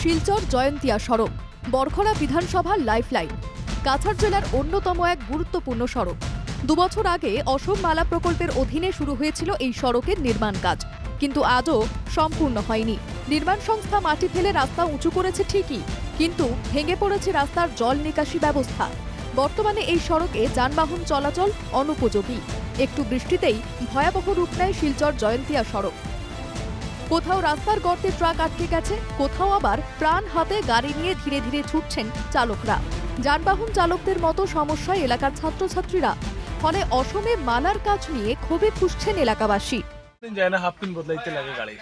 শিলচর জয়ন্তিয়া সড়ক বরখলা বিধানসভার লাইফলাইন, কাছাড় জেলার অন্যতম এক গুরুত্বপূর্ণ সড়ক। 2 বছর আগে অসম মালা প্রকল্পের অধীনে শুরু হয়েছিল এই সড়কের নির্মাণ কাজ, কিন্তু আজও সম্পূর্ণ হয়নি। নির্মাণ সংস্থা মাটি ফেলে রাস্তা উঁচু করেছে ঠিকই, কিন্তু ভেঙে পড়েছে রাস্তার জল নিকাশি ব্যবস্থা। বর্তমানে এই সড়কে যানবাহন চলাচল অনুপযোগী। একটু বৃষ্টিতেই ভয়াবহ রূপ নেয় শিলচর জয়ন্তিয়া সড়ক। কোথাও রাস্তার গর্তে ট্রাক আটকে গেছে, কোথাও আবার প্রাণ হাতে গাড়ি নিয়ে ধীরে ধীরে ছুটছেন চালকরা। যানবাহন চালকদের মতো সমস্যায় এলাকার ছাত্রছাত্রীরা। ফলে অসমে মালার কাজ নিয়ে ক্ষোভে ফুঁসছেন এলাকাবাসী। যায় না, হাফ পিন বদলাইতে লাগে গাড়ি,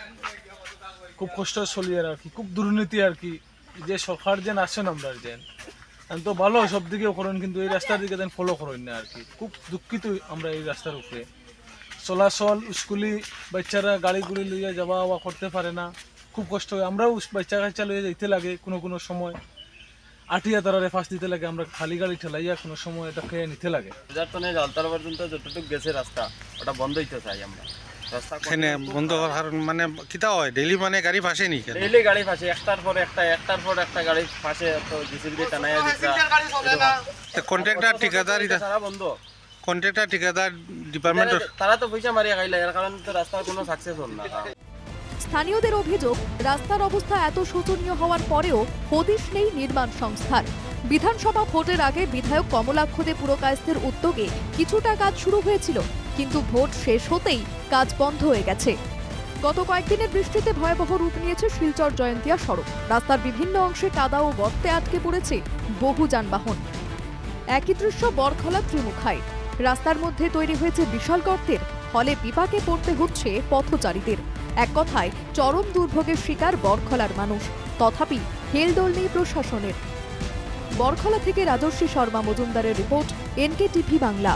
খুব কষ্ট চলি আর কি, খুব দুর্নীতি আর কি। যে সরকার যেন আসেন আমরা যেন তো ভালো সব দিকেও করেন, কিন্তু এই রাস্তার দিকে যেন ফলো করেন না আর কি। খুব দুঃখিত আমরা এই রাস্তার উপরে। চলাচল স্কুলি বাচ্চারা গাড়ি গুড়ি লইয়া যাওয়া আওয়া করতে পারে না, খুব কষ্ট হয়। আমরাও বাচ্চা কাচ্চা লইয়া যাইতে লাগে, কোনো সময় আটিয়া তারারে ফাঁস দিতে লাগে, আমরা খালি গাড়ি ঠেলাইয়া কোনো সময় এটা খেয়ে নিতে লাগে। জলতার পর্যন্ত যতটুকু গেছে রাস্তা ওটা বন্ধ হইতে চাই আমরা। রাস্তা বন্ধ করার মানে কিতা হয়, ডেইলি মানে গাড়ি ফাঁসে নি? ডেইলি গাড়ি ফাঁসে, একটার পর একটা গাড়ি ফাঁসে, তো জিসিবি টানাইয়া দিচ্ছে। কন্ট্রাক্টর ঠিকাদার সারা বন্ধ, কন্ট্রাক্টর ঠিকাদার ডিপার্টমেন্ট তারা তো পয়সা মারিয়া খাইলে, এর কারণে তো রাস্তার কোনো সাকসেস হল না। স্থানীয়দের অভিযোগ, রাস্তার অবস্থা এত শোচনীয় হওয়ার পরেও হদিশ নেই নির্মাণ সংস্থার। বিধানসভা ভোটের আগে বিধায়ক কমলাক্ষ দে পুরকায়স্থের উদ্যোগে কিছুটা কাজ শুরু হয়েছিল, কিন্তু ভোট শেষ হতেই কাজ বন্ধ হয়ে গেছে। গত কয়েকদিনের বৃষ্টিতে ভয়াবহ রূপ নিয়েছে শিলচর জয়ন্তিয়া সড়ক। রাস্তার বিভিন্ন অংশে কাদা ও গর্তে আটকে পড়েছে বহু যানবাহন। একই দৃশ্য বরখলা ত্রিমুখায়। রাস্তার মধ্যে তৈরি হয়েছে বিশাল গর্তের ফলে বিপাকে পড়তে হচ্ছে পথচারীদের। এক কথায় চরম দুর্ভোগের শিকার বরখলার মানুষ। তথাপি হেলদোল নেই প্রশাসনের। বরখলা থেকে রাজর্ষি শর্মা মজুমদারের রিপোর্ট, NK টিভি বাংলা।